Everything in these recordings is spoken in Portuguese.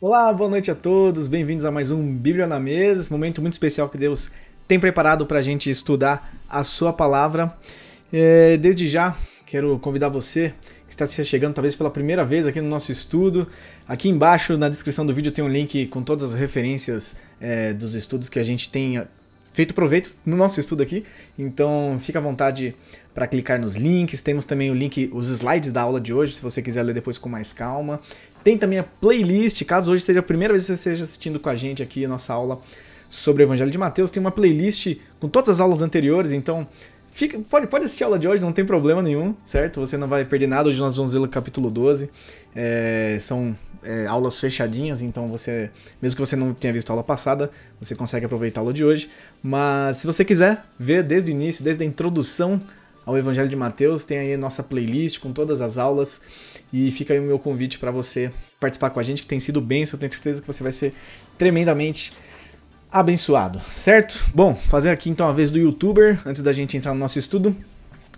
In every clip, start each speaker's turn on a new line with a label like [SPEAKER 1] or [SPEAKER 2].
[SPEAKER 1] Olá, boa noite a todos, bem-vindos a mais um Bíblia na Mesa, esse momento muito especial que Deus tem preparado para a gente estudar a sua palavra. Desde já, quero convidar você que está se chegando talvez pela primeira vez aqui no nosso estudo. Aqui embaixo na descrição do vídeo tem um link com todas as referências dos estudos que a gente tem feito proveito no nosso estudo aqui, então fica à vontade para clicar nos links. Temos também o link, os slides da aula de hoje, se você quiser ler depois com mais calma. Tem também a playlist, caso hoje seja a primeira vez que você esteja assistindo com a gente aqui a nossa aula sobre o Evangelho de Mateus, tem uma playlist com todas as aulas anteriores, então pode assistir a aula de hoje, não tem problema nenhum, certo? Você não vai perder nada. Hoje nós vamos ler o capítulo 12, são aulas fechadinhas, então você, mesmo que você não tenha visto a aula passada, você consegue aproveitar a aula de hoje. Mas se você quiser ver desde o início, desde a introdução ao Evangelho de Mateus, tem aí a nossa playlist com todas as aulas, e fica aí o meu convite para você participar com a gente, que tem sido bênção. Eu tenho certeza que você vai ser tremendamente abençoado, certo? Bom, fazer aqui então a vez do YouTuber, antes da gente entrar no nosso estudo.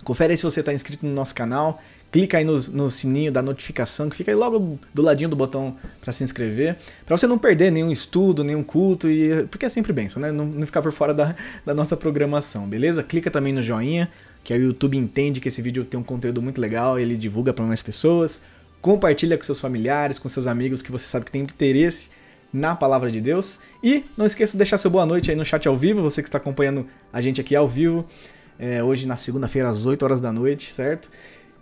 [SPEAKER 1] Confere aí se você está inscrito no nosso canal, clica aí no sininho da notificação, que fica aí logo do ladinho do botão para se inscrever, para você não perder nenhum estudo, nenhum culto, porque é sempre bênção, né? Não ficar por fora da nossa programação, beleza? Clica também no joinha, que aí o YouTube entende que esse vídeo tem um conteúdo muito legal, ele divulga para mais pessoas. Compartilha com seus familiares, com seus amigos que você sabe que tem interesse na palavra de Deus. E não esqueça de deixar seu boa noite aí no chat ao vivo, você que está acompanhando a gente aqui ao vivo, hoje na segunda-feira às 8 horas da noite, certo?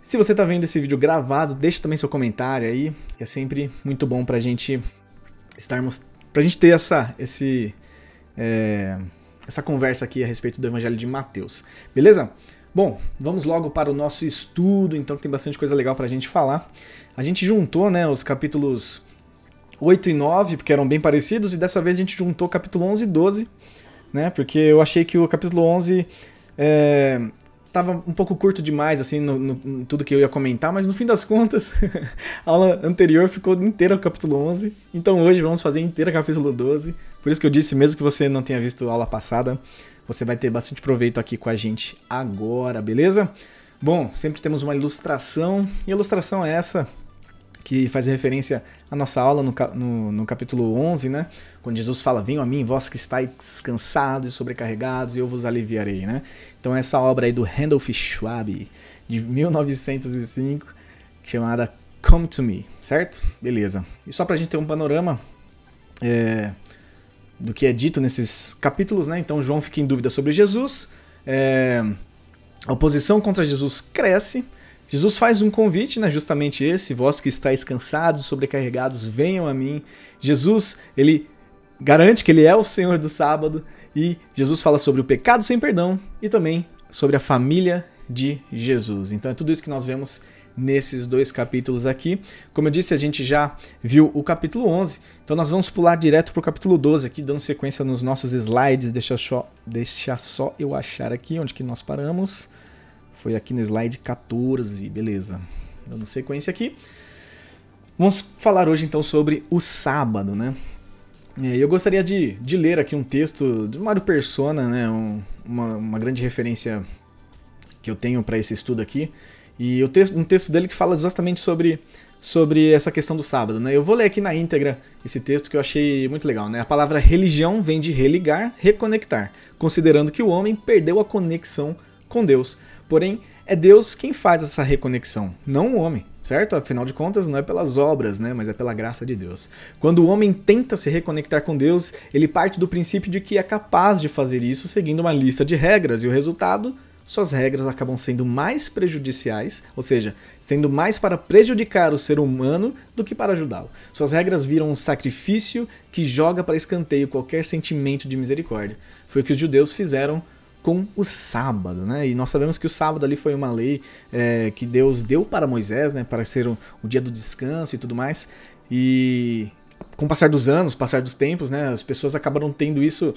[SPEAKER 1] Se você está vendo esse vídeo gravado, deixa também seu comentário aí, que é sempre muito bom pra gente ter essa conversa aqui a respeito do Evangelho de Mateus, beleza? Bom, vamos logo para o nosso estudo, então, que tem bastante coisa legal pra gente falar. A gente juntou, né, os capítulos 8 e 9, porque eram bem parecidos, e dessa vez a gente juntou capítulo 11 e 12, né, porque eu achei que o capítulo 11 tava um pouco curto demais, assim, no tudo que eu ia comentar, mas no fim das contas, a aula anterior ficou inteira o capítulo 11, então hoje vamos fazer inteira capítulo 12, por isso que eu disse, mesmo que você não tenha visto a aula passada, você vai ter bastante proveito aqui com a gente agora, beleza? Bom, sempre temos uma ilustração, e a ilustração é essa, que faz referência à nossa aula no capítulo 11, né? Quando Jesus fala, venham a mim, vós que estáis cansados e sobrecarregados, e eu vos aliviarei, né? Então essa obra aí do Randolph Schwab, de 1905, chamada Come to Me, certo? Beleza. E só pra gente ter um panorama do que é dito nesses capítulos, né? Então João fica em dúvida sobre Jesus, a oposição contra Jesus cresce, Jesus faz um convite, né, justamente esse, vós que estáis cansados, sobrecarregados, venham a mim. Jesus, ele garante que ele é o Senhor do sábado, e Jesus fala sobre o pecado sem perdão e também sobre a família de Jesus. Então é tudo isso que nós vemos nesses dois capítulos aqui. Como eu disse, a gente já viu o capítulo 11, então nós vamos pular direto para o capítulo 12 aqui, dando sequência nos nossos slides. Deixa só eu achar aqui onde que nós paramos. Foi aqui no slide 14, beleza. Dando sequência aqui. Vamos falar hoje então sobre o sábado, né? Eu gostaria de ler aqui um texto de Mário Persona, né? Uma grande referência que eu tenho para esse estudo aqui. E um texto dele que fala justamente sobre essa questão do sábado, né? Eu vou ler aqui na íntegra esse texto que eu achei muito legal, né? A palavra religião vem de religar, reconectar, considerando que o homem perdeu a conexão com Deus. Porém, é Deus quem faz essa reconexão, não o homem, certo? Afinal de contas, não é pelas obras, né? Mas é pela graça de Deus. Quando o homem tenta se reconectar com Deus, ele parte do princípio de que é capaz de fazer isso seguindo uma lista de regras, e o resultado, suas regras acabam sendo mais prejudiciais, ou seja, sendo mais para prejudicar o ser humano do que para ajudá-lo. Suas regras viram um sacrifício que joga para escanteio qualquer sentimento de misericórdia. Foi o que os judeus fizeram com o sábado, né? E nós sabemos que o sábado ali foi uma lei que Deus deu para Moisés, né? Para ser o dia do descanso e tudo mais. E com o passar dos anos, passar dos tempos, né? As pessoas acabaram tendo isso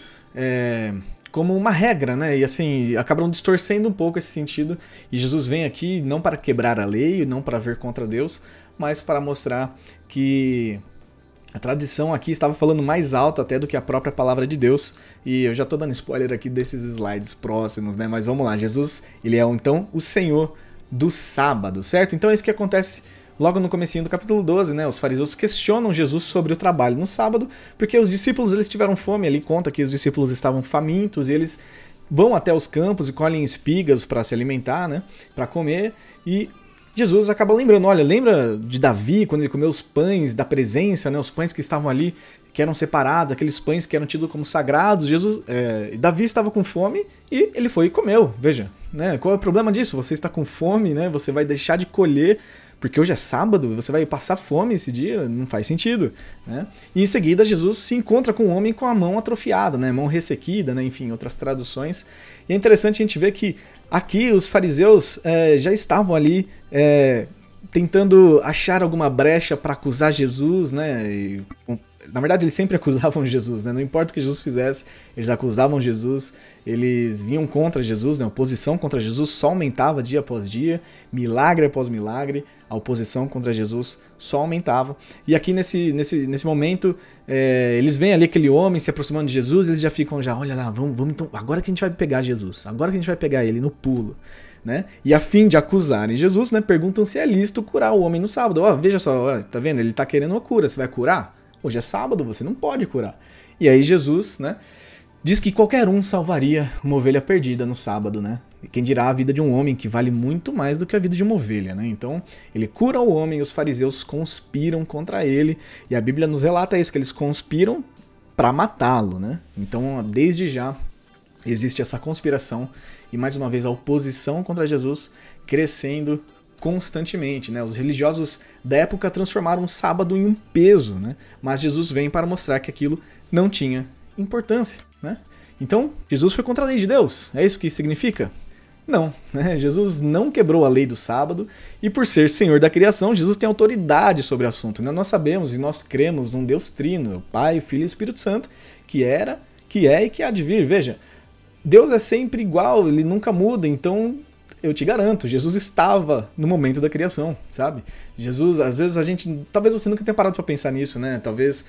[SPEAKER 1] como uma regra, né? E assim, acabaram distorcendo um pouco esse sentido. E Jesus vem aqui não para quebrar a lei, não para ver contra Deus, mas para mostrar que a tradição aqui estava falando mais alto até do que a própria palavra de Deus. E eu já estou dando spoiler aqui desses slides próximos, né? Mas vamos lá, Jesus, ele é então o Senhor do sábado, certo? Então é isso que acontece logo no comecinho do capítulo 12, né, os fariseus questionam Jesus sobre o trabalho no sábado, porque os discípulos eles tiveram fome, ali conta que os discípulos estavam famintos e eles vão até os campos e colhem espigas para se alimentar, né, para comer, e Jesus acaba lembrando, olha, lembra de Davi quando ele comeu os pães da presença, né, os pães que estavam ali, que eram separados, aqueles pães que eram tidos como sagrados. Davi estava com fome e ele foi e comeu, veja, né, qual é o problema disso? Você está com fome, né, você vai deixar de colher porque hoje é sábado, você vai passar fome esse dia, não faz sentido, né? E em seguida Jesus se encontra com um homem com a mão atrofiada, né, mão ressequida, né, enfim, outras traduções. E é interessante a gente ver que aqui os fariseus já estavam ali tentando achar alguma brecha para acusar Jesus, né? Na verdade, eles sempre acusavam Jesus, né? Não importa o que Jesus fizesse, eles acusavam Jesus, eles vinham contra Jesus, né? A oposição contra Jesus só aumentava dia após dia, milagre após milagre, a oposição contra Jesus só aumentava. E aqui nesse momento, eles veem ali aquele homem se aproximando de Jesus, eles já ficam olha lá, vamos então, agora que a gente vai pegar Jesus, agora que a gente vai pegar ele no pulo. Né? E a fim de acusarem Jesus, né, perguntam se é lícito curar o homem no sábado. Veja só, tá vendo? Ele tá querendo uma cura, você vai curar? Hoje é sábado, você não pode curar. E aí Jesus, né, diz que qualquer um salvaria uma ovelha perdida no sábado, né? E quem dirá a vida de um homem que vale muito mais do que a vida de uma ovelha, né? Então, ele cura o homem e os fariseus conspiram contra ele. E a Bíblia nos relata isso, que eles conspiram para matá-lo, né? Então, desde já, existe essa conspiração e, mais uma vez, a oposição contra Jesus crescendo constantemente, né? Os religiosos da época transformaram o sábado em um peso, né? Mas Jesus vem para mostrar que aquilo não tinha importância, né? Então, Jesus foi contra a lei de Deus. É isso que significa? Não, né? Jesus não quebrou a lei do sábado e, por ser Senhor da criação, Jesus tem autoridade sobre o assunto, né? Nós sabemos e nós cremos num Deus trino, o Pai, o Filho e o Espírito Santo, que era, que é e que há de vir. Veja, Deus é sempre igual, ele nunca muda, então eu te garanto, Jesus estava no momento da criação, sabe? Jesus, às vezes a gente, talvez você nunca tenha parado para pensar nisso, né? Talvez,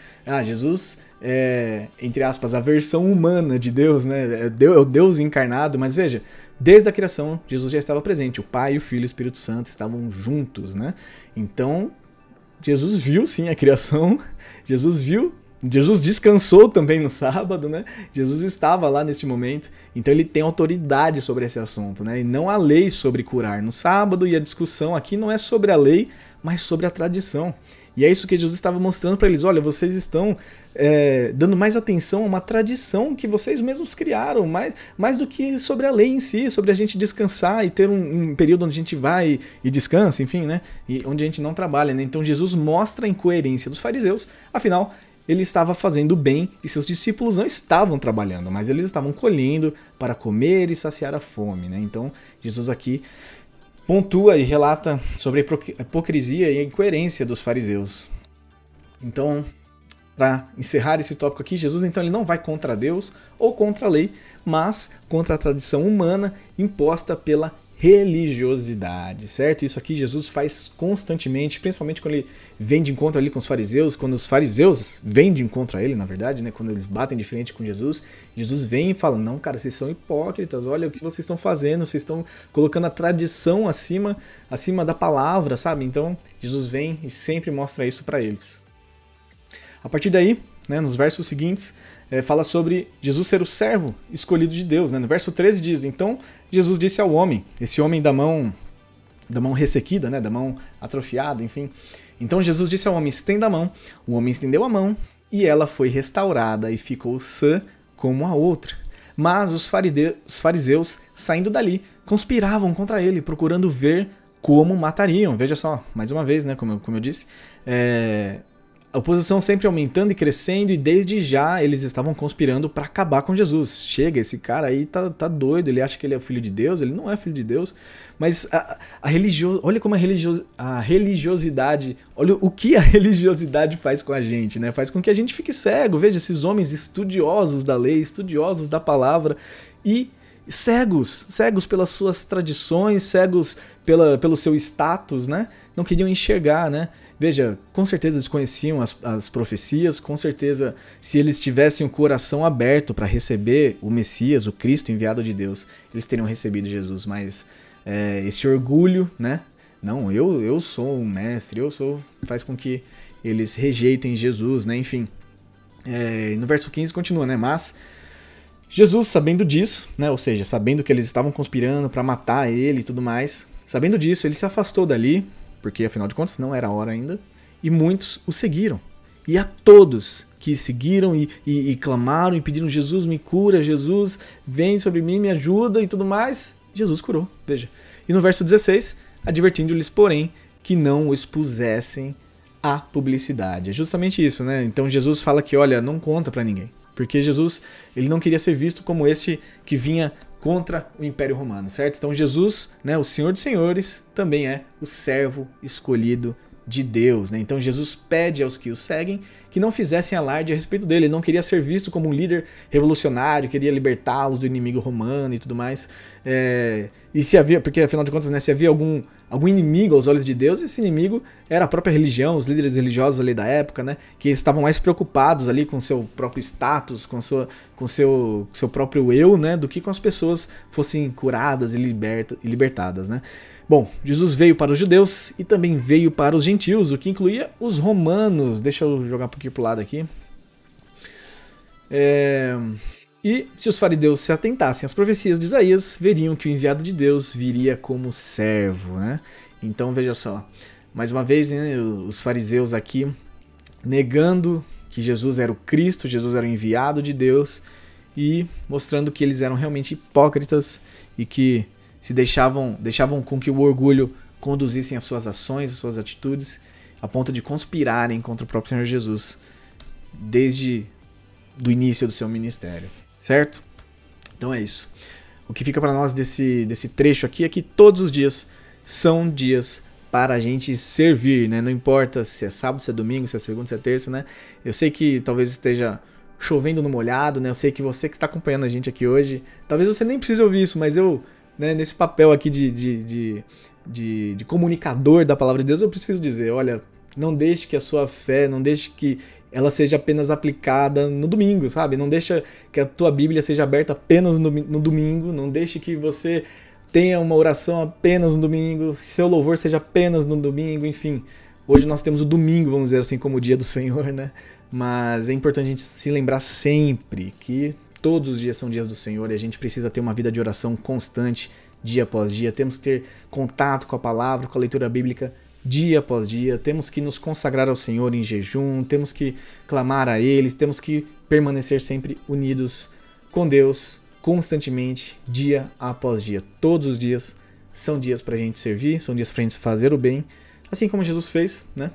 [SPEAKER 1] Jesus é, entre aspas, a versão humana de Deus, né? É o Deus encarnado, mas veja, desde a criação, Jesus já estava presente, o Pai, o Filho e o Espírito Santo estavam juntos, né? Então, Jesus viu sim a criação, Jesus descansou também no sábado, né? Jesus estava lá neste momento, então ele tem autoridade sobre esse assunto, né? E não há lei sobre curar no sábado, e a discussão aqui não é sobre a lei, mas sobre a tradição. E é isso que Jesus estava mostrando para eles, olha, vocês estão dando mais atenção a uma tradição que vocês mesmos criaram, mais do que sobre a lei em si, sobre a gente descansar e ter um período onde a gente vai e descansa, enfim, né? E onde a gente não trabalha, né? Então Jesus mostra a incoerência dos fariseus, afinal, ele estava fazendo bem e seus discípulos não estavam trabalhando, mas eles estavam colhendo para comer e saciar a fome, né? Então, Jesus aqui pontua e relata sobre a hipocrisia e a incoerência dos fariseus. Então, para encerrar esse tópico aqui, Jesus então ele não vai contra Deus ou contra a lei, mas contra a tradição humana imposta pela religiosidade, certo? Isso aqui Jesus faz constantemente, principalmente quando ele vem de encontro ali com os fariseus, quando os fariseus vêm de encontro a ele, na verdade, né? Quando eles batem de frente com Jesus, Jesus vem e fala, não, cara, vocês são hipócritas, olha o que vocês estão fazendo, vocês estão colocando a tradição acima da palavra, sabe? Então, Jesus vem e sempre mostra isso para eles. A partir daí, né, nos versos seguintes, fala sobre Jesus ser o servo escolhido de Deus, né? No verso 13 diz, então Jesus disse ao homem, esse homem da mão ressequida, né? Da mão atrofiada, enfim. Então Jesus disse ao homem, estenda a mão. O homem estendeu a mão e ela foi restaurada e ficou sã como a outra. Mas os fariseus, saindo dali, conspiravam contra ele, procurando ver como matariam. Veja só, mais uma vez, né? Como eu disse, a oposição sempre aumentando e crescendo, e desde já eles estavam conspirando para acabar com Jesus. Chega, esse cara aí tá doido, ele acha que ele é o filho de Deus, ele não é filho de Deus. Mas olha como a religiosidade, olha o que a religiosidade faz com a gente, né? Faz com que a gente fique cego. Veja, esses homens estudiosos da lei, estudiosos da palavra e cegos pelas suas tradições, cegos pelo seu status, né? Não queriam enxergar, né? Veja, com certeza eles conheciam as profecias, com certeza se eles tivessem o coração aberto para receber o Messias, o Cristo enviado de Deus, eles teriam recebido Jesus, mas esse orgulho, né, Não, eu sou um mestre, faz com que eles rejeitem Jesus, né? Enfim. No verso 15 continua, né? Mas Jesus, sabendo disso, né? Ou seja, sabendo que eles estavam conspirando para matar ele e tudo mais, sabendo disso, ele se afastou dali, porque afinal de contas não era a hora ainda, e muitos o seguiram. E a todos que seguiram e clamaram e pediram: Jesus, me cura, Jesus, vem sobre mim, me ajuda e tudo mais, Jesus curou, veja. E no verso 16, advertindo-lhes, porém, que não o expusessem à publicidade. É justamente isso, né? Então Jesus fala que, olha, não conta para ninguém. Porque Jesus, ele não queria ser visto como este que vinha contra o Império Romano, certo? Então Jesus, né, o Senhor dos Senhores, também é o servo escolhido de Deus, né? Então Jesus pede aos que o seguem que não fizessem alarde a respeito dele. Ele não queria ser visto como um líder revolucionário, queria libertá-los do inimigo romano e tudo mais. E se havia, porque afinal de contas, né, se havia algum inimigo aos olhos de Deus, esse inimigo era a própria religião, os líderes religiosos ali da época, né, que estavam mais preocupados ali com seu próprio status, com seu próprio eu, né, do que com as pessoas fossem curadas e libertadas, né. Bom, Jesus veio para os judeus e também veio para os gentios, o que incluía os romanos. Deixa eu jogar um pouquinho pro lado aqui. E se os fariseus se atentassem às profecias de Isaías, veriam que o enviado de Deus viria como servo, né? Então veja só, mais uma vez, né, os fariseus aqui negando que Jesus era o Cristo, Jesus era o enviado de Deus, e mostrando que eles eram realmente hipócritas e que se deixavam com que o orgulho conduzissem as suas ações, as suas atitudes, a ponto de conspirarem contra o próprio Senhor Jesus desde do início do seu ministério, certo? Então é isso. O que fica para nós desse trecho aqui é que todos os dias são dias para a gente servir, né? Não importa se é sábado, se é domingo, se é segunda, se é terça, né? Eu sei que talvez esteja chovendo no molhado, né? Eu sei que você que está acompanhando a gente aqui hoje, talvez você nem precise ouvir isso, mas eu, né, nesse papel aqui de comunicador da palavra de Deus, eu preciso dizer, olha, não deixe que a sua fé, não deixe que ela seja apenas aplicada no domingo, sabe? Não deixe que a tua Bíblia seja aberta apenas no domingo, não deixe que você tenha uma oração apenas no domingo, que seu louvor seja apenas no domingo, enfim. Hoje nós temos o domingo, vamos dizer assim, como o dia do Senhor, né? Mas é importante a gente se lembrar sempre que todos os dias são dias do Senhor e a gente precisa ter uma vida de oração constante, dia após dia. Temos que ter contato com a palavra, com a leitura bíblica, dia após dia. Temos que nos consagrar ao Senhor em jejum, temos que clamar a Ele, temos que permanecer sempre unidos com Deus, constantemente, dia após dia. Todos os dias são dias para a gente servir, são dias para a gente fazer o bem, assim como Jesus fez, né?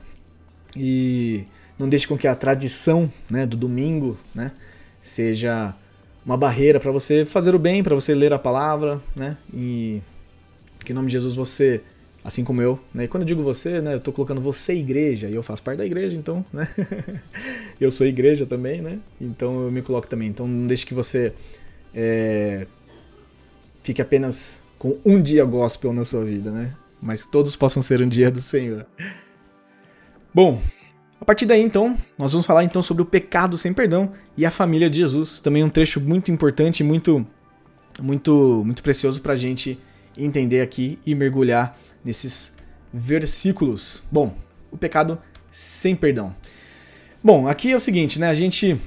[SPEAKER 1] E não deixe com que a tradição, né, do domingo, né, seja uma barreira para você fazer o bem, para você ler a palavra, né? E que em nome de Jesus você, assim como eu, né? E quando eu digo você, né, eu estou colocando você igreja, e eu faço parte da igreja, então, né? Eu sou igreja também, né? Então eu me coloco também. Então não deixe que você fique apenas com um dia gospel na sua vida, né? Mas que todos possam ser um dia do Senhor. Bom, a partir daí, então, nós vamos falar então sobre o pecado sem perdão e a família de Jesus. Também um trecho muito importante, muito precioso para a gente entender aqui e mergulhar nesses versículos. Bom, o pecado sem perdão. Bom, aqui é o seguinte, né? A gente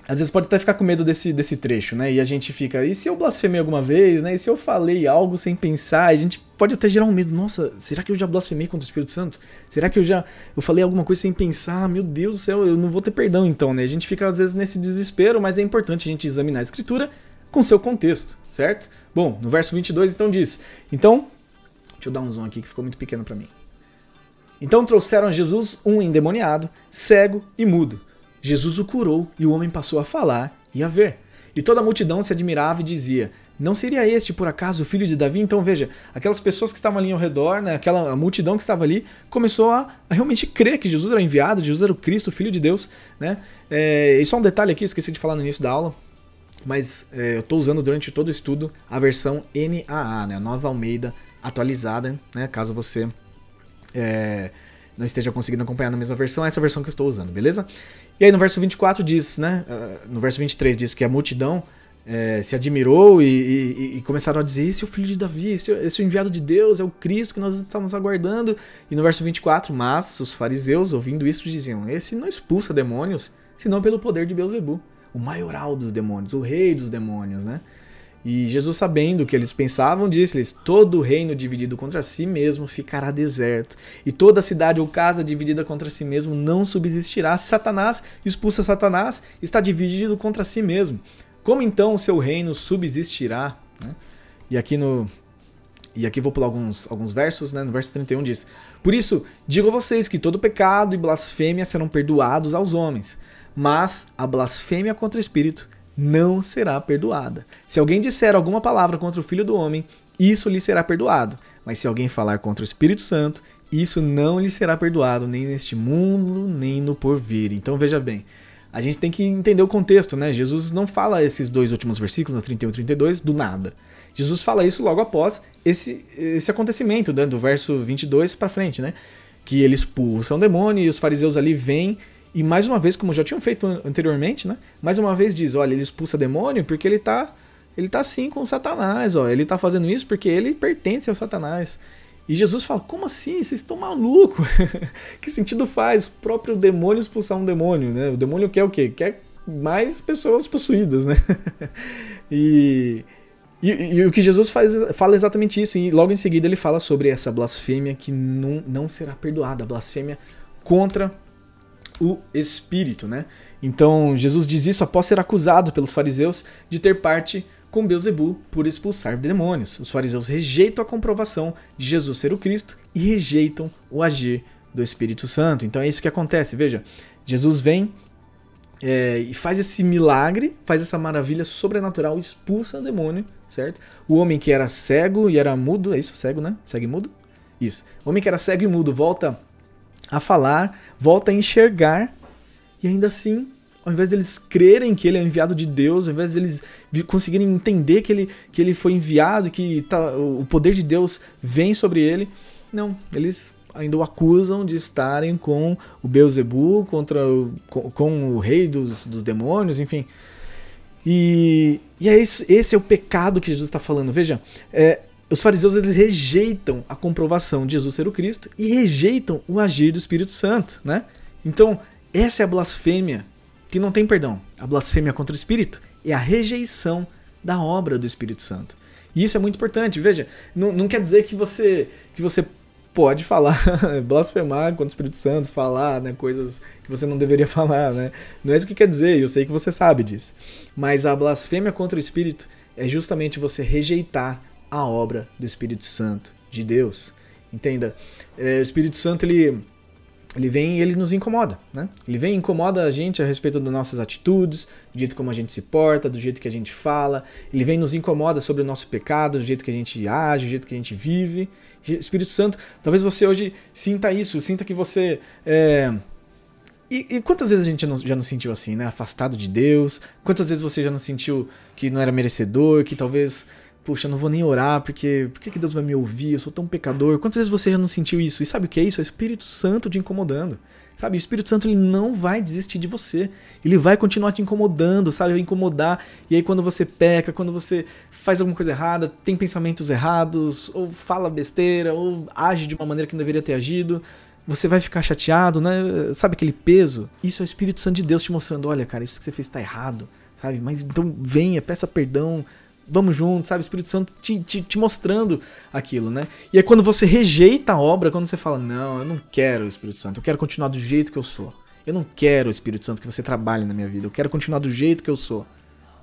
[SPEAKER 1] às vezes pode até ficar com medo desse trecho, né? E a gente fica, e se eu blasfemei alguma vez, né? E se eu falei algo sem pensar? A gente pode até gerar um medo. Nossa, será que eu já blasfemei contra o Espírito Santo? Será que eu falei alguma coisa sem pensar? Meu Deus do céu, eu não vou ter perdão então, né? A gente fica às vezes nesse desespero, mas é importante a gente examinar a Escritura com seu contexto, certo? Bom, no verso 22 então diz, então, deixa eu dar um zoom aqui que ficou muito pequeno para mim. Então trouxeram a Jesus um endemoniado, cego e mudo. Jesus o curou e o homem passou a falar e a ver. E toda a multidão se admirava e dizia, não seria este, por acaso, o filho de Davi? Então veja, aquelas pessoas que estavam ali ao redor, né, a multidão que estava ali, começou a realmente crer que Jesus era enviado, Jesus era o Cristo, o Filho de Deus. Né? E só um detalhe aqui, esqueci de falar no início da aula, mas eu estou usando durante todo o estudo a versão NAA, né, a Nova Almeida atualizada, né, caso você não esteja conseguindo acompanhar na mesma versão, essa versão que eu estou usando, beleza? E aí no verso 24 diz, né, no verso 23 diz que a multidão se admirou e começaram a dizer: esse é o filho de Davi, esse é o enviado de Deus, é o Cristo que nós estamos aguardando. E no verso 24, mas os fariseus, ouvindo isso, diziam: esse não expulsa demônios, senão pelo poder de Beelzebul, o maioral dos demônios, o rei dos demônios, né? E Jesus, sabendo o que eles pensavam, disse-lhes: todo reino dividido contra si mesmo ficará deserto, e toda cidade ou casa dividida contra si mesmo não subsistirá. Se Satanás expulsa Satanás, está dividido contra si mesmo. Como então o seu reino subsistirá? Né? E aqui vou pular alguns versos, né? No verso 31 diz: por isso, digo a vocês que todo pecado e blasfêmia serão perdoados aos homens, mas a blasfêmia contra o Espírito não será perdoada. Se alguém disser alguma palavra contra o Filho do Homem, isso lhe será perdoado. Mas se alguém falar contra o Espírito Santo, isso não lhe será perdoado, nem neste mundo, nem no porvir. Então veja bem, a gente tem que entender o contexto, né? Jesus não fala esses dois últimos versículos, nas 31 e 32, do nada. Jesus fala isso logo após esse acontecimento, né? Do verso 22 para frente, né? Que ele expulsa um demônio e os fariseus ali vêm e mais uma vez, como já tinham feito anteriormente, né? Mais uma vez diz: olha, ele expulsa demônio porque ele tá assim com Satanás, ó. Ele tá fazendo isso porque ele pertence ao Satanás. E Jesus fala: como assim? Vocês estão malucos? Que sentido faz o próprio demônio expulsar um demônio, né? O demônio quer o quê? Quer mais pessoas possuídas, né? E o que Jesus fala exatamente isso. E logo em seguida ele fala sobre essa blasfêmia que não será perdoada. A blasfêmia contra o Espírito, né? Então Jesus diz isso após ser acusado pelos fariseus de ter parte com Beelzebul por expulsar demônios. Os fariseus rejeitam a comprovação de Jesus ser o Cristo e rejeitam o agir do Espírito Santo. Então é isso que acontece. Veja, Jesus vem e faz esse milagre, faz essa maravilha sobrenatural, expulsa o demônio, certo? O homem que era cego e era mudo, é isso? Cego, né? Cego e mudo? Isso. O homem que era cego e mudo volta a falar, volta a enxergar, e ainda assim, ao invés deles crerem que ele é enviado de Deus, ao invés deles conseguirem entender que ele foi enviado, que o poder de Deus vem sobre ele, não, eles ainda o acusam de estarem com o Beelzebul, com o rei dos demônios, enfim. E esse é o pecado que Jesus está falando. Veja, os fariseus, eles rejeitam a comprovação de Jesus ser o Cristo e rejeitam o agir do Espírito Santo, né? Então, essa é a blasfêmia que não tem perdão. A blasfêmia contra o Espírito é a rejeição da obra do Espírito Santo. E isso é muito importante. Veja, não quer dizer que você pode falar, blasfemar contra o Espírito Santo, falar, né, coisas que você não deveria falar, né? Não é isso que quer dizer, eu sei que você sabe disso. Mas a blasfêmia contra o Espírito é justamente você rejeitar a obra do Espírito Santo de Deus. Entenda, o Espírito Santo ele vem e ele nos incomoda, né? Ele vem e incomoda a gente a respeito das nossas atitudes, do jeito como a gente se porta, do jeito que a gente fala. Ele vem e nos incomoda sobre o nosso pecado, do jeito que a gente age, do jeito que a gente vive. Espírito Santo, talvez você hoje sinta isso, sinta que você... E quantas vezes a gente já não sentiu assim, né? Afastado de Deus? Quantas vezes você já não sentiu que não era merecedor, que talvez... Puxa, eu não vou nem orar, porque por que Deus vai me ouvir? Eu sou tão pecador. Quantas vezes você já não sentiu isso? E sabe o que é isso? É o Espírito Santo te incomodando. Sabe, o Espírito Santo ele não vai desistir de você. Ele vai continuar te incomodando, sabe? Vai incomodar. E aí quando você peca, quando você faz alguma coisa errada, tem pensamentos errados, ou fala besteira, ou age de uma maneira que não deveria ter agido, você vai ficar chateado, né? Sabe aquele peso? Isso é o Espírito Santo de Deus te mostrando: olha, cara, isso que você fez está errado, sabe? Mas então venha, peça perdão. Vamos juntos, sabe? O Espírito Santo te mostrando aquilo, né? E aí quando você rejeita a obra, quando você fala: não, eu não quero o Espírito Santo, eu quero continuar do jeito que eu sou. Eu não quero o Espírito Santo que você trabalhe na minha vida, eu quero continuar do jeito que eu sou.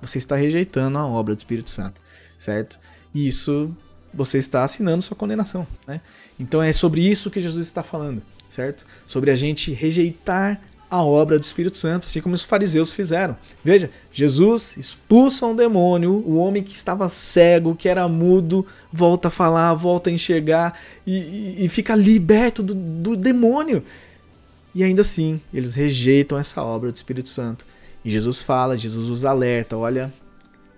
[SPEAKER 1] Você está rejeitando a obra do Espírito Santo, certo? E isso, você está assinando sua condenação, né? Então é sobre isso que Jesus está falando, certo? Sobre a gente rejeitar a obra do Espírito Santo, assim como os fariseus fizeram. Veja, Jesus expulsa um demônio, o homem que estava cego, que era mudo, volta a falar, volta a enxergar e fica liberto do demônio. E ainda assim, eles rejeitam essa obra do Espírito Santo. E Jesus fala, Jesus os alerta: olha,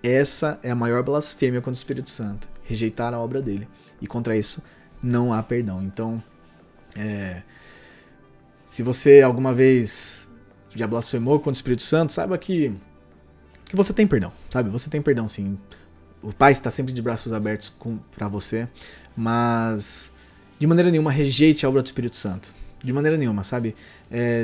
[SPEAKER 1] essa é a maior blasfêmia contra o Espírito Santo, rejeitar a obra dele. E contra isso não há perdão. Então, se você alguma vez já blasfemou contra o Espírito Santo, saiba que que você tem perdão, sabe? Você tem perdão sim. O Pai está sempre de braços abertos para você, mas de maneira nenhuma rejeite a obra do Espírito Santo. De maneira nenhuma, sabe?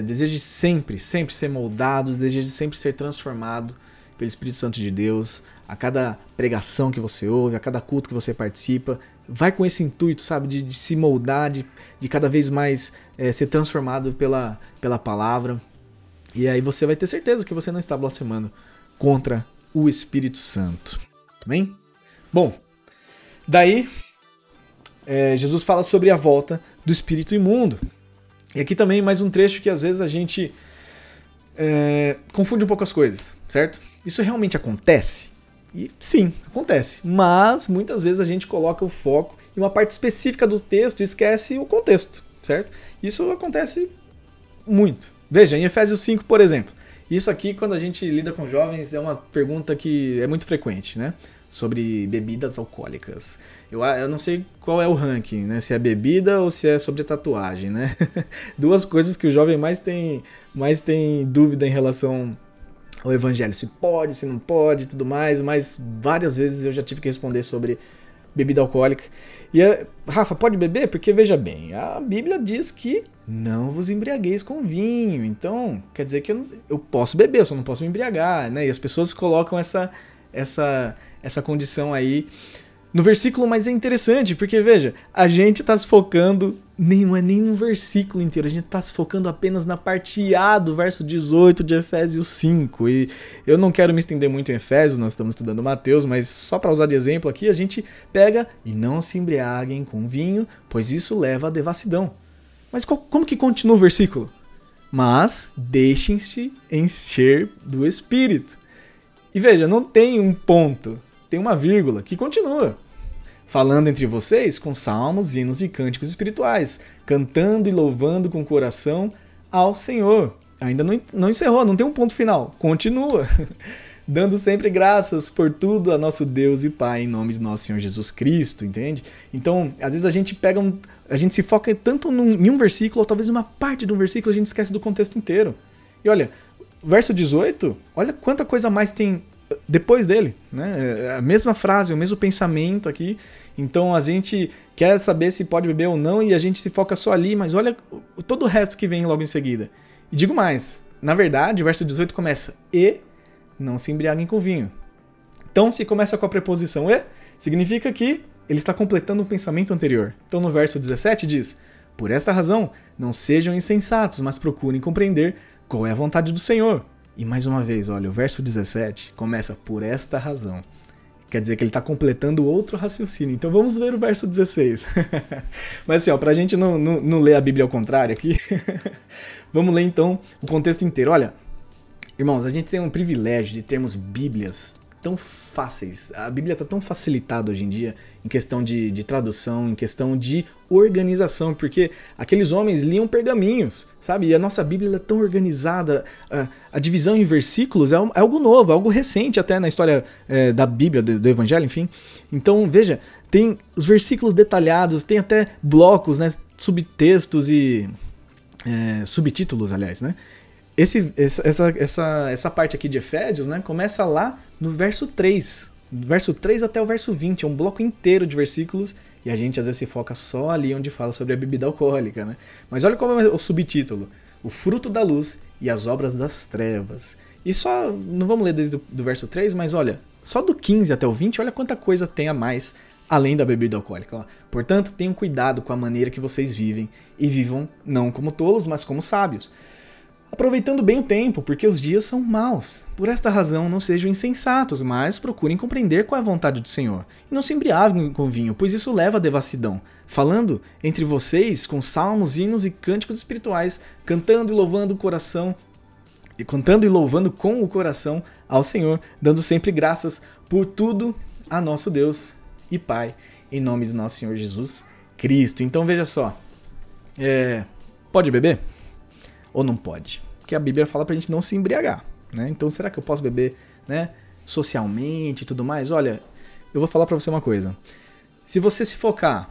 [SPEAKER 1] Deseje sempre ser moldado, deseje sempre ser transformado pelo Espírito Santo de Deus. A cada pregação que você ouve, a cada culto que você participa, vai com esse intuito, sabe? De se moldar, de cada vez mais ser transformado pela palavra. E aí você vai ter certeza que você não está blasfemando contra o Espírito Santo. Bem? Bom, daí Jesus fala sobre a volta do espírito imundo. E aqui também mais um trecho que às vezes a gente confunde um pouco as coisas, certo? Isso realmente acontece? E sim, acontece. Mas muitas vezes a gente coloca o foco em uma parte específica do texto e esquece o contexto, certo? Isso acontece muito. Veja, em Efésios 5, por exemplo. Isso aqui, quando a gente lida com jovens, é uma pergunta que é muito frequente, né? Sobre bebidas alcoólicas. Eu não sei qual é o ranking, né? Se é bebida ou se é sobre tatuagem, né? Duas coisas que o jovem mais tem dúvida em relação ao evangelho. Se pode, se não pode e tudo mais. Mas várias vezes eu já tive que responder sobre bebida alcoólica. E, Rafa, pode beber? Porque, veja bem, a Bíblia diz que não vos embriagueis com vinho. Então, quer dizer que eu posso beber, eu só não posso me embriagar, né? E as pessoas colocam essa condição aí no versículo, mas é interessante, porque, veja, a gente está se focando, não é nem no versículo inteiro, a gente está se focando apenas na parte A do verso 18 de Efésios 5. E eu não quero me estender muito em Efésios, nós estamos estudando Mateus, mas só para usar de exemplo aqui, a gente pega e não se embriaguem com vinho, pois isso leva à devassidão. Mas como que continua o versículo? Mas deixem-se encher do Espírito. E veja, não tem um ponto, tem uma vírgula que continua. Falando entre vocês com salmos, hinos e cânticos espirituais, cantando e louvando com o coração ao Senhor. Ainda não encerrou, não tem um ponto final, continua. Dando sempre graças por tudo a nosso Deus e Pai, em nome de nosso Senhor Jesus Cristo, entende? Então, às vezes a gente a gente se foca tanto em um versículo, ou talvez uma parte de um versículo, a gente esquece do contexto inteiro. E olha, verso 18, olha quanta coisa mais tem depois dele, né? A mesma frase, o mesmo pensamento aqui. Então a gente quer saber se pode beber ou não e a gente se foca só ali, mas olha todo o resto que vem logo em seguida. E digo mais, na verdade, o verso 18 começa: e não se embriaguem com vinho. Então, se começa com a preposição e, significa que ele está completando o pensamento anterior. Então, no verso 17 diz: por esta razão, não sejam insensatos, mas procurem compreender qual é a vontade do Senhor. E mais uma vez, olha, o verso 17 começa por esta razão. Quer dizer que ele está completando outro raciocínio. Então vamos ver o verso 16. Mas assim, ó, pra gente não ler a Bíblia ao contrário aqui, vamos ler então o contexto inteiro. Olha, irmãos, a gente tem um privilégio de termos Bíblias tão fáceis. A Bíblia está tão facilitada hoje em dia em questão de tradução, em questão de organização, porque aqueles homens liam pergaminhos, sabe? E a nossa Bíblia é tão organizada, a divisão em versículos é algo novo, algo recente até na história da Bíblia, do Evangelho, enfim. Então, veja, tem os versículos detalhados, tem até blocos, né, subtextos e subtítulos, aliás, né? Essa parte aqui de Efésios, né, começa lá no verso 3. Do verso 3 até o verso 20. É um bloco inteiro de versículos. E a gente às vezes se foca só ali onde fala sobre a bebida alcoólica, né? Mas olha como é o subtítulo: o fruto da luz e as obras das trevas. E só, não vamos ler desde o verso 3, mas olha, só do 15 até o 20, olha quanta coisa tem a mais além da bebida alcoólica. Ó. Portanto, tenham cuidado com a maneira que vocês vivem. E vivam não como tolos, mas como sábios, aproveitando bem o tempo, porque os dias são maus. Por esta razão, não sejam insensatos, mas procurem compreender qual é a vontade do Senhor. E não se embriaguem com vinho, pois isso leva à devassidão. Falando entre vocês com salmos, hinos e cânticos espirituais, cantando e louvando com o coração ao Senhor, dando sempre graças por tudo a nosso Deus e Pai, em nome do nosso Senhor Jesus Cristo. Então veja só, pode beber? Ou não pode? Porque a Bíblia fala pra gente não se embriagar, né? Então será que eu posso beber, né, socialmente e tudo mais? Olha, eu vou falar pra você uma coisa. Se você se focar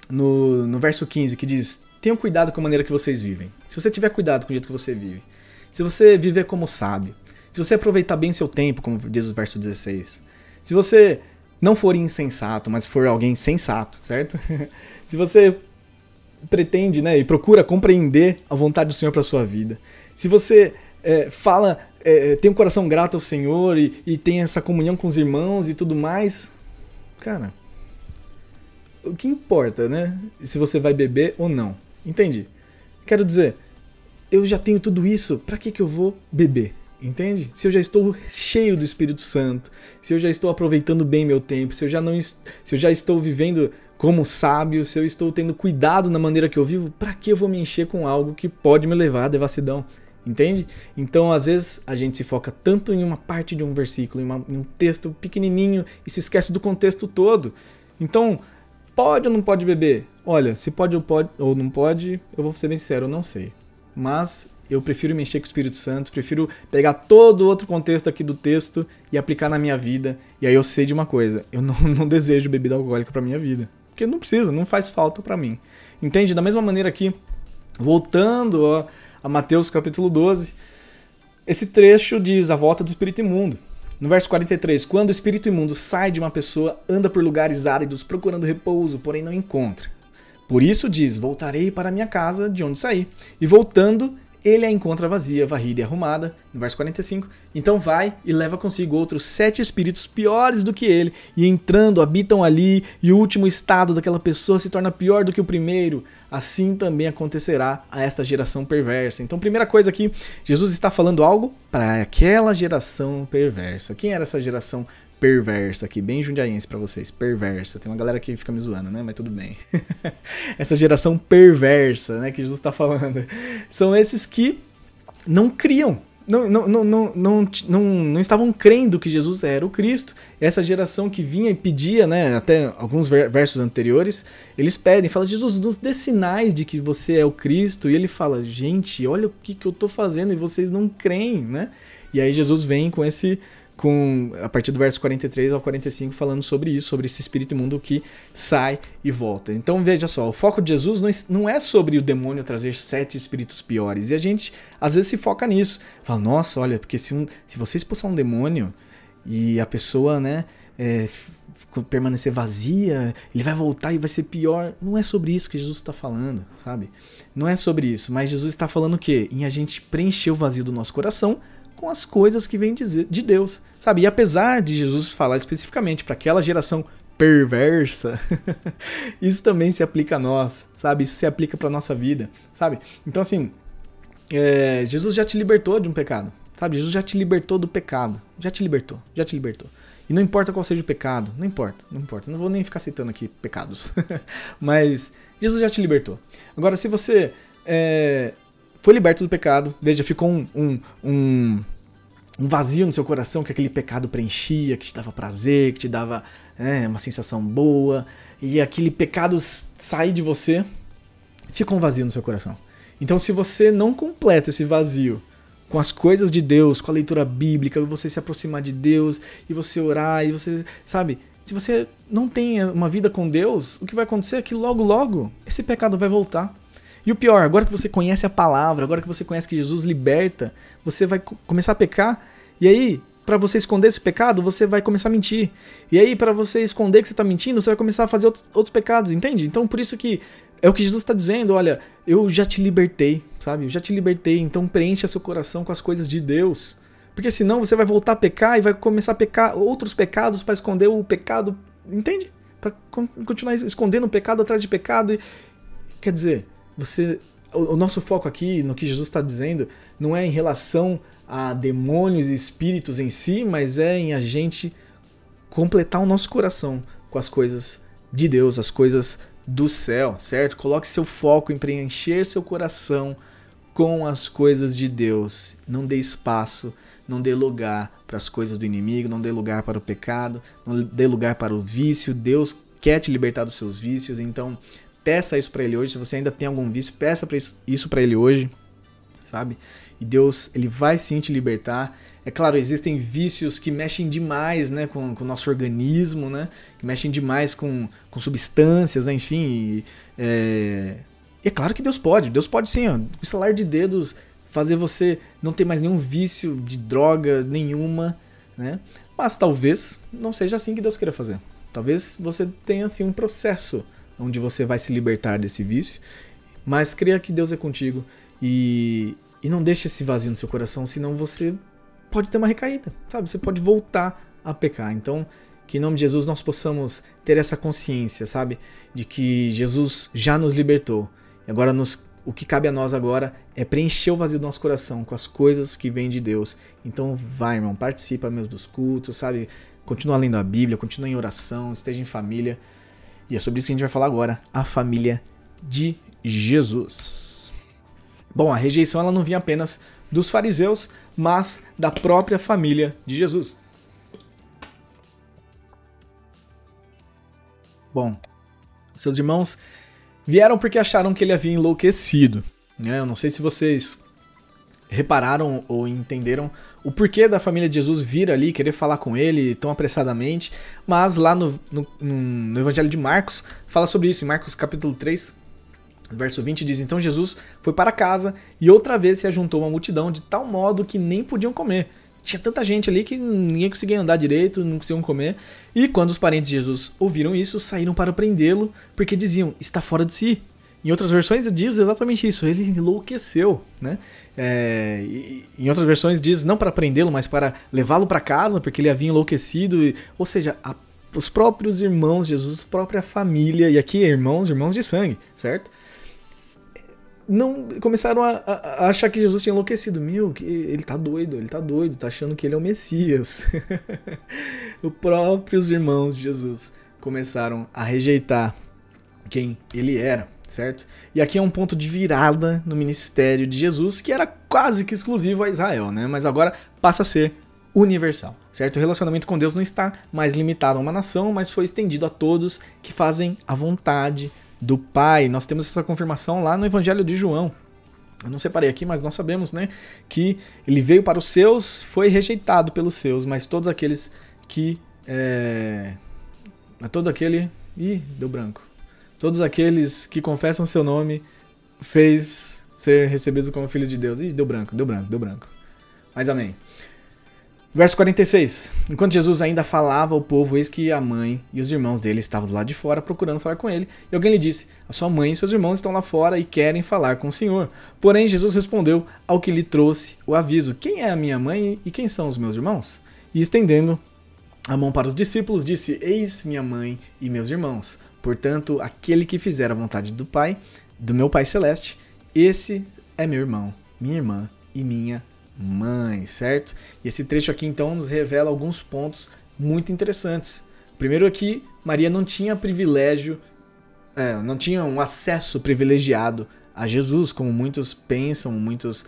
[SPEAKER 1] no verso 15 que diz: tenham cuidado com a maneira que vocês vivem. Se você tiver cuidado com o jeito que você vive, se você viver como sábio, se você aproveitar bem seu tempo, como diz o verso 16, se você não for insensato, mas for alguém sensato, certo? Se você pretende, né, e procura compreender a vontade do Senhor para sua vida, se você tem um coração grato ao Senhor e tem essa comunhão com os irmãos e tudo mais, cara, o que importa, né? Se você vai beber ou não. Entende? Quero dizer, eu já tenho tudo isso, pra que eu vou beber? Entende? Se eu já estou cheio do Espírito Santo, se eu já estou aproveitando bem meu tempo, se eu já estou vivendo como sábio, se eu estou tendo cuidado na maneira que eu vivo, pra que eu vou me encher com algo que pode me levar à devassidão? Entende? Então, às vezes, a gente se foca tanto em uma parte de um versículo, em um texto pequenininho e se esquece do contexto todo. Então, pode ou não pode beber? Olha, se pode ou não pode, eu vou ser bem sincero, eu não sei. Mas eu prefiro me encher com o Espírito Santo, prefiro pegar todo o outro contexto aqui do texto e aplicar na minha vida. E aí eu sei de uma coisa, eu não desejo bebida alcoólica pra minha vida. Porque não precisa, não faz falta pra mim. Entende? Da mesma maneira aqui, voltando a Mateus capítulo 12, esse trecho diz a volta do espírito imundo. No verso 43, quando o espírito imundo sai de uma pessoa, anda por lugares áridos procurando repouso, porém não encontra. Por isso diz, voltarei para a minha casa de onde saí. E voltando, ele a encontra vazia, varrida e arrumada. No verso 45, então vai e leva consigo outros 7 espíritos piores do que ele, e entrando habitam ali, e o último estado daquela pessoa se torna pior do que o primeiro. Assim também acontecerá a esta geração perversa. Então, primeira coisa aqui, Jesus está falando algo para aquela geração perversa. Quem era essa geração perversa aqui? Bem jundiaense para vocês, perversa. Tem uma galera que fica me zoando, né? Mas tudo bem. Essa geração perversa, né, que Jesus está falando. São esses que não criam. Não estavam crendo que Jesus era o Cristo. Essa geração que vinha e pedia, né, até alguns versos anteriores, eles pedem, falam, Jesus, nos dê sinais de que você é o Cristo. E ele fala, gente, olha o que eu estou fazendo e vocês não creem, né? E aí Jesus vem a partir do verso 43 ao 45, falando sobre isso, sobre esse espírito imundo que sai e volta. Então veja só, o foco de Jesus não é sobre o demônio trazer 7 espíritos piores, e a gente às vezes se foca nisso, fala, nossa, olha, porque se você expulsar um demônio e a pessoa, né, permanecer vazia, ele vai voltar e vai ser pior. Não é sobre isso que Jesus está falando, sabe? Não é sobre isso, mas Jesus está falando o quê? Em a gente preencher o vazio do nosso coração com as coisas que vêm de Deus, sabe? E apesar de Jesus falar especificamente para aquela geração perversa, isso também se aplica a nós, sabe? Isso se aplica para nossa vida, sabe? Então assim, Jesus já te libertou de um pecado, sabe? Jesus já te libertou do pecado, já te libertou. E não importa qual seja o pecado, não importa. Não vou nem ficar citando aqui pecados, mas Jesus já te libertou. Agora, se você foi liberto do pecado, veja, ficou um vazio no seu coração que aquele pecado preenchia, que te dava prazer, que te dava uma sensação boa, e aquele pecado sair de você, fica um vazio no seu coração. Então, se você não completa esse vazio com as coisas de Deus, com a leitura bíblica, você se aproximar de Deus, e você orar, e você, sabe, se você não tem uma vida com Deus, o que vai acontecer é que logo esse pecado vai voltar. E o pior, agora que você conhece a palavra, agora que você conhece que Jesus liberta, você vai começar a pecar, e aí, para você esconder esse pecado, você vai começar a mentir. E aí, para você esconder que você está mentindo, você vai começar a fazer outros pecados, entende? Então, por isso que é o que Jesus está dizendo, olha, eu já te libertei, sabe? Eu já te libertei, então preencha seu coração com as coisas de Deus. Porque senão você vai voltar a pecar e vai começar a pecar outros pecados para esconder o pecado, entende? Para continuar escondendo pecado atrás de pecado. Quer dizer, o nosso foco aqui, no que Jesus está dizendo, não é em relação a demônios e espíritos em si, mas é em a gente completar o nosso coração com as coisas de Deus, as coisas do céu, certo? Coloque seu foco em preencher seu coração com as coisas de Deus. Não dê espaço, não dê lugar para as coisas do inimigo, não dê lugar para o pecado, não dê lugar para o vício. Deus quer te libertar dos seus vícios, então peça isso para Ele hoje. Se você ainda tem algum vício, peça isso para Ele hoje, sabe? E Deus, Ele vai sim te libertar. É claro, existem vícios que mexem demais, né, com o nosso organismo, né, que mexem demais com substâncias, né, enfim. E é claro que Deus pode sim, ó, o estalar de dedos fazer você não ter mais nenhum vício de droga nenhuma, né? Mas talvez não seja assim que Deus queira fazer. Talvez você tenha assim um processo onde você vai se libertar desse vício, mas creia que Deus é contigo e não deixe esse vazio no seu coração, senão você pode ter uma recaída, sabe? Você pode voltar a pecar. Então, que em nome de Jesus nós possamos ter essa consciência, sabe? De que Jesus já nos libertou. E agora o que cabe a nós agora é preencher o vazio do nosso coração com as coisas que vêm de Deus. Então vai, irmão, participa mesmo dos cultos, sabe? Continua lendo a Bíblia, continua em oração, esteja em família. E é sobre isso que a gente vai falar agora, a família de Jesus. Bom, a rejeição ela não vinha apenas dos fariseus, mas da própria família de Jesus. Bom, seus irmãos vieram porque acharam que ele havia enlouquecido. Eu não sei se vocês repararam ou entenderam o porquê da família de Jesus vir ali, querer falar com ele tão apressadamente, mas lá no Evangelho de Marcos fala sobre isso. Em Marcos capítulo 3, verso 20 diz: então Jesus foi para casa e outra vez se ajuntou uma multidão de tal modo que nem podiam comer. Tinha tanta gente ali que ninguém conseguia andar direito, não conseguiam comer. E quando os parentes de Jesus ouviram isso, saíram para prendê-lo, porque diziam, está fora de si. Em outras versões diz exatamente isso, ele enlouqueceu, né? Em outras versões diz não para prendê-lo, mas para levá-lo para casa, porque ele havia enlouquecido. Ou seja, os próprios irmãos de Jesus, a própria família, e aqui irmãos de sangue, certo? Não começaram a achar que Jesus tinha enlouquecido. Ele tá doido, tá achando que ele é o Messias. Os próprios irmãos de Jesus começaram a rejeitar quem ele era, certo? E aqui é um ponto de virada no ministério de Jesus, que era quase que exclusivo a Israel, né? Mas agora passa a ser universal, certo? O relacionamento com Deus não está mais limitado a uma nação, mas foi estendido a todos que fazem a vontade do Pai. Nós temos essa confirmação lá no Evangelho de João. Eu não separei aqui, mas nós sabemos, né, que ele veio para os seus, foi rejeitado pelos seus, mas todos aqueles que... deu branco. Todos aqueles que confessam seu nome fez ser recebidos como filhos de Deus. Deu branco. Mas amém. Verso 46. Enquanto Jesus ainda falava ao povo, eis que a mãe e os irmãos dele estavam do lado de fora procurando falar com ele. E alguém lhe disse, a sua mãe e seus irmãos estão lá fora e querem falar com o Senhor. Porém, Jesus respondeu ao que lhe trouxe o aviso, quem é a minha mãe e quem são os meus irmãos? E estendendo a mão para os discípulos, disse, eis minha mãe e meus irmãos. Portanto, aquele que fizer a vontade do Pai, do meu Pai Celeste, esse é meu irmão, minha irmã e minha mãe, certo? E esse trecho aqui então nos revela alguns pontos muito interessantes. Primeiro aqui, Maria não tinha privilégio, não tinha um acesso privilegiado a Jesus, como muitos pensam, muitos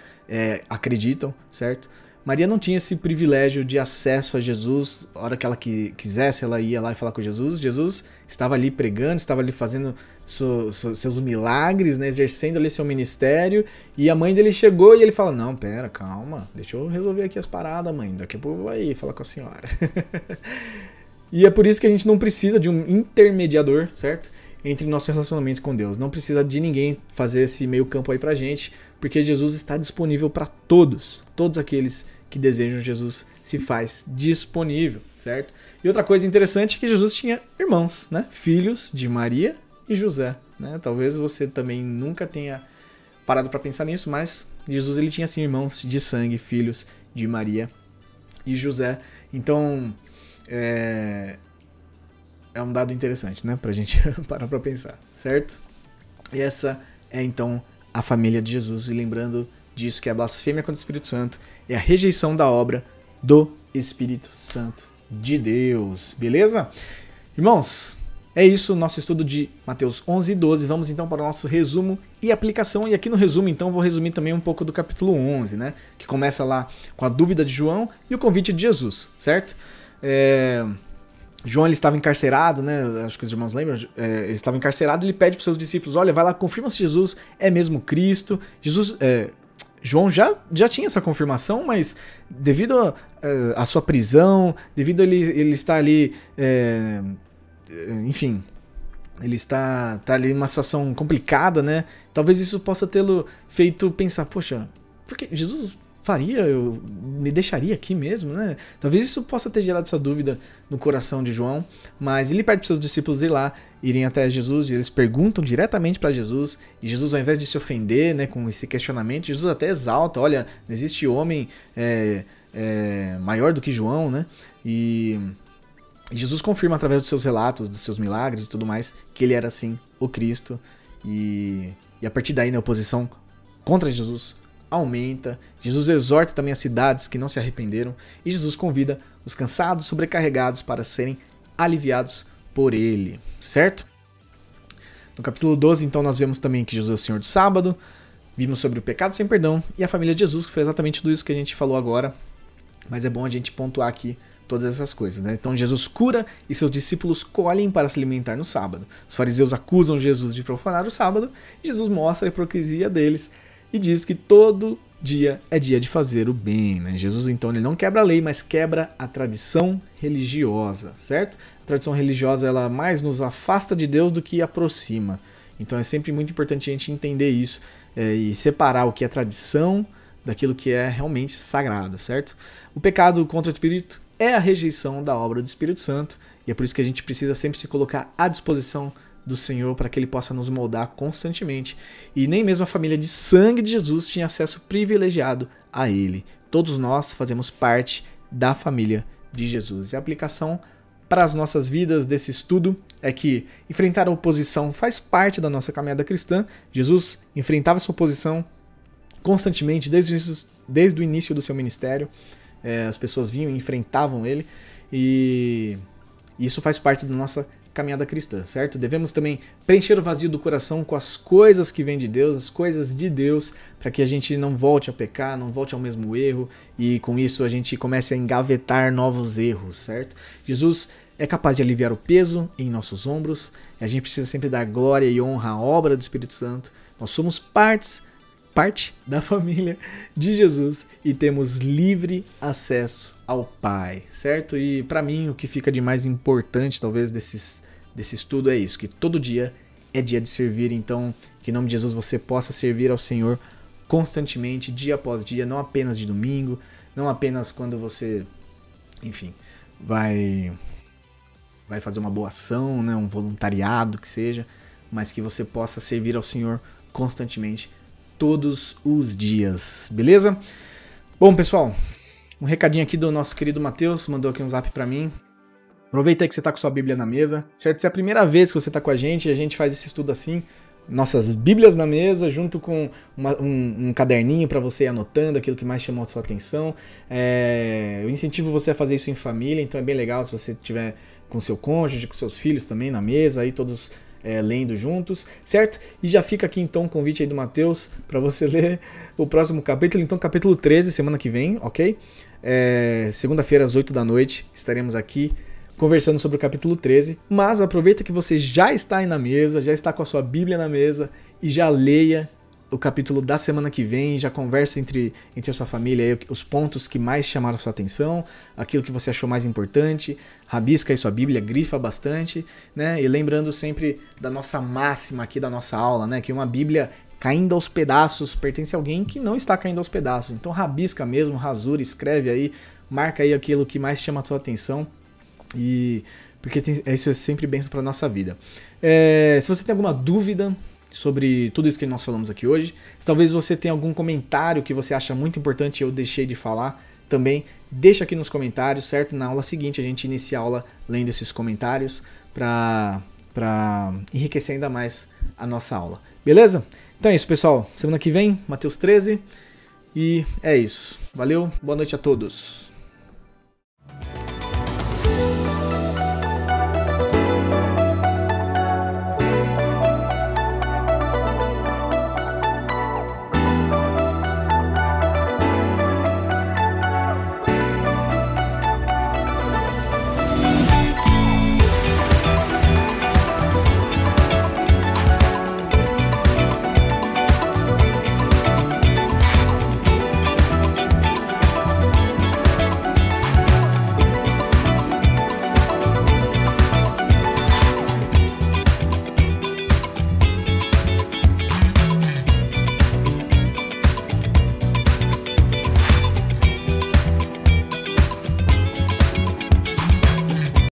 [SPEAKER 1] acreditam, certo? Maria não tinha esse privilégio de acesso a Jesus. A hora que ela quisesse, ela ia lá e falar com Jesus. Jesus estava ali pregando, estava ali fazendo seus milagres, né, exercendo ali seu ministério. E a mãe dele chegou e ele fala, não, pera, calma, deixa eu resolver aqui as paradas, mãe. Daqui a pouco eu vou aí falar com a senhora. E é por isso que a gente não precisa de um intermediador, certo? Entre nosso relacionamento com Deus. Não precisa de ninguém fazer esse meio campo aí pra gente, porque Jesus está disponível para todos. Todos aqueles que desejam Jesus se faz disponível, certo? E outra coisa interessante é que Jesus tinha irmãos, né? Filhos de Maria e José, né? Talvez você também nunca tenha parado para pensar nisso, mas Jesus ele tinha assim irmãos de sangue, filhos de Maria e José. Então, é um dado interessante, né? Pra gente parar pra pensar, certo? E essa é então a família de Jesus. E lembrando disso, que a blasfêmia contra o Espírito Santo é a rejeição da obra do Espírito Santo de Deus. Beleza? Irmãos, é isso o nosso estudo de Mateus 11 e 12. Vamos então para o nosso resumo e aplicação. E aqui no resumo, então, vou resumir também um pouco do capítulo 11, né? Que começa lá com a dúvida de João e o convite de Jesus, certo? João ele estava encarcerado, né? Acho que os irmãos lembram. Ele estava encarcerado e ele pede para os seus discípulos: olha, vai lá, confirma se Jesus é mesmo Cristo. João já tinha essa confirmação, mas devido à sua prisão, devido a ele estar ali, enfim, ele está ali numa situação complicada, né? Talvez isso possa tê-lo feito pensar: poxa, porque Jesus me deixaria aqui mesmo, né? Talvez isso possa ter gerado essa dúvida no coração de João, mas ele pede para os seus discípulos irem até Jesus, e eles perguntam diretamente para Jesus, e Jesus, ao invés de se ofender, né, com esse questionamento, Jesus até exalta, olha, não existe homem maior do que João, né? E Jesus confirma através dos seus relatos, dos seus milagres e tudo mais, que ele era sim o Cristo, e a partir daí, né, a oposição contra Jesus aumenta. Jesus exorta também as cidades que não se arrependeram, e Jesus convida os cansados, sobrecarregados para serem aliviados por ele, certo? No capítulo 12, então, nós vemos também que Jesus é o Senhor do sábado, vimos sobre o pecado sem perdão e a família de Jesus, que foi exatamente tudo isso que a gente falou agora, mas é bom a gente pontuar aqui todas essas coisas, né? Então Jesus cura e seus discípulos colhem para se alimentar no sábado. Os fariseus acusam Jesus de profanar o sábado, e Jesus mostra a hipocrisia deles e diz que todo dia é dia de fazer o bem, né? Jesus, então, ele não quebra a lei, mas quebra a tradição religiosa, certo? A tradição religiosa, ela mais nos afasta de Deus do que aproxima. Então é sempre muito importante a gente entender isso e separar o que é tradição daquilo que é realmente sagrado, certo? O pecado contra o Espírito é a rejeição da obra do Espírito Santo, e é por isso que a gente precisa sempre se colocar à disposição do Senhor para que Ele possa nos moldar constantemente. E nem mesmo a família de sangue de Jesus tinha acesso privilegiado a Ele. Todos nós fazemos parte da família de Jesus. E a aplicação para as nossas vidas desse estudo é que enfrentar a oposição faz parte da nossa caminhada cristã. Jesus enfrentava essa oposição constantemente desde o início do seu ministério. As pessoas vinham e enfrentavam Ele, e isso faz parte da nossa caminhada cristã, certo? Devemos também preencher o vazio do coração com as coisas que vêm de Deus, as coisas de Deus, para que a gente não volte a pecar, não volte ao mesmo erro, e com isso a gente comece a engavetar novos erros, certo? Jesus é capaz de aliviar o peso em nossos ombros, e a gente precisa sempre dar glória e honra à obra do Espírito Santo. Nós somos parte da família de Jesus e temos livre acesso ao Pai, certo? E para mim o que fica de mais importante talvez desse estudo é isso, que todo dia é dia de servir. Então que em nome de Jesus você possa servir ao Senhor constantemente, dia após dia, não apenas de domingo, não apenas quando você, enfim, vai fazer uma boa ação, né, um voluntariado que seja, mas que você possa servir ao Senhor constantemente todos os dias, beleza? Bom, pessoal, um recadinho aqui do nosso querido Matheus, mandou aqui um zap pra mim. Aproveita aí que você tá com sua Bíblia na mesa, certo? Se é a primeira vez que você tá com a gente faz esse estudo assim, nossas Bíblias na mesa, junto com um caderninho para você ir anotando aquilo que mais chamou a sua atenção. Eu incentivo você a fazer isso em família, então é bem legal se você tiver com seu cônjuge, com seus filhos também na mesa, aí todos lendo juntos, certo? E já fica aqui então o convite aí do Matheus para você ler o próximo capítulo, então capítulo 13, semana que vem, ok? Segunda-feira às 8 da noite estaremos aqui conversando sobre o capítulo 13, mas aproveita que você já está aí na mesa, já está com a sua Bíblia na mesa e já leia o capítulo da semana que vem, já conversa entre a sua família aí, os pontos que mais chamaram a sua atenção, aquilo que você achou mais importante, rabisca aí sua Bíblia, grifa bastante, né? E lembrando sempre da nossa máxima aqui da nossa aula, né? Que uma Bíblia caindo aos pedaços pertence a alguém que não está caindo aos pedaços. Então rabisca mesmo, rasura, escreve aí, marca aí aquilo que mais chama a sua atenção, e porque isso é sempre bênção para a nossa vida. Se você tem alguma dúvida sobre tudo isso que nós falamos aqui hoje, se talvez você tenha algum comentário que você acha muito importante e eu deixei de falar, também deixa aqui nos comentários, certo? Na aula seguinte a gente inicia a aula lendo esses comentários para enriquecer ainda mais a nossa aula, beleza? Então é isso, pessoal, semana que vem, Mateus 13, e é isso. Valeu, boa noite a todos.